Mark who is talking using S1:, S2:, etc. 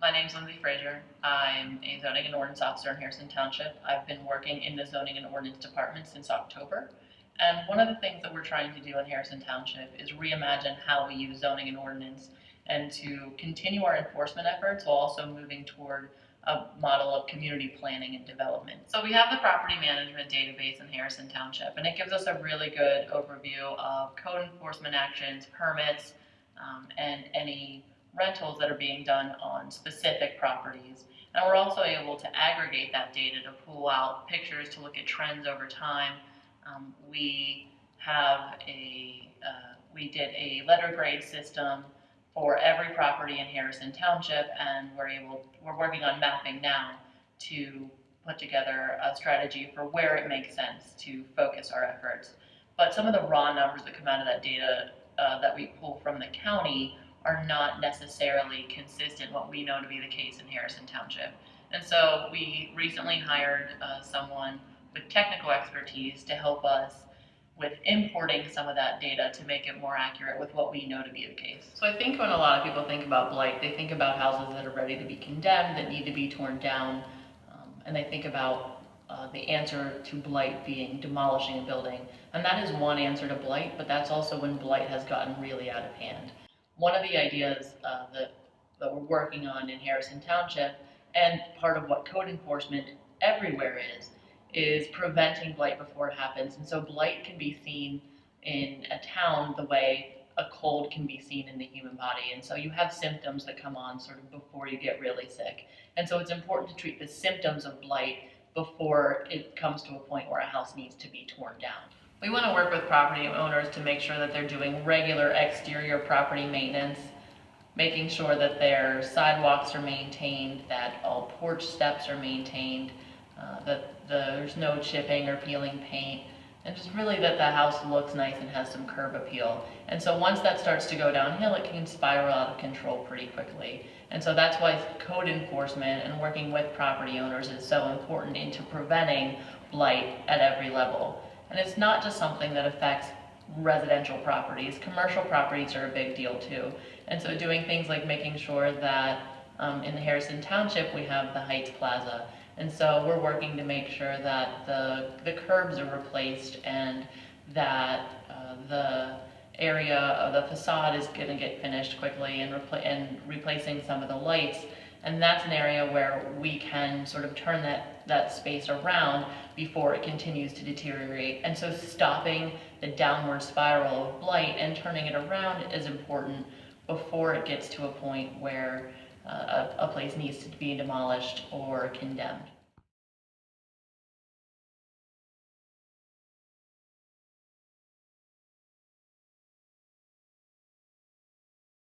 S1: My name's Lindsay Fraser. I'm a zoning and ordinance officer in Harrison Township. I've been working in the zoning and ordinance department since October. And one of the things that we're trying to do in Harrison Township is reimagine how we use zoning and ordinance and to continue our enforcement efforts while also moving toward a model of community planning and development. So we have the property management database in Harrison Township, and it gives us a really good overview of code enforcement actions, permits, and any rentals that are being done on specific properties. And we're also able to aggregate that data to pull out pictures to look at trends over time. We have we did a letter grade system for every property in Harrison Township, and we're working on mapping now to put together a strategy for where it makes sense to focus our efforts. But some of the raw numbers that come out of that data that we pull from the county are not necessarily consistent what we know to be the case in Harrison Township. And so we recently hired someone with technical expertise to help us with importing some of that data to make it more accurate with what we know to be the case. So I think when a lot of people think about blight, they think about houses that are ready to be condemned, that need to be torn down, and they think about the answer to blight being demolishing a building. And that is one answer to blight, but that's also when blight has gotten really out of hand. One of the ideas that we're working on in Harrison Township, and part of what code enforcement everywhere is preventing blight before it happens. And so blight can be seen in a town the way a cold can be seen in the human body. And so you have symptoms that come on sort of before you get really sick. And so it's important to treat the symptoms of blight before it comes to a point where a house needs to be torn down. We want to work with property owners to make sure that they're doing regular exterior property maintenance, making sure that their sidewalks are maintained, that all porch steps are maintained, that there's no chipping or peeling paint, and just really that the house looks nice and has some curb appeal. And so once that starts to go downhill, it can spiral out of control pretty quickly. And so that's why code enforcement and working with property owners is so important into preventing blight at every level. And it's not just something that affects residential properties. Commercial properties are a big deal too. And so doing things like making sure that in the Harrison Township we have the Heights Plaza. And so we're working to make sure that the curbs are replaced and that the area of the facade is going to get finished quickly and replacing some of the lights. And that's an area where we can sort of turn that space around before it continues to deteriorate. And so stopping the downward spiral of blight and turning it around is important before it gets to a point where a place needs to be demolished or condemned.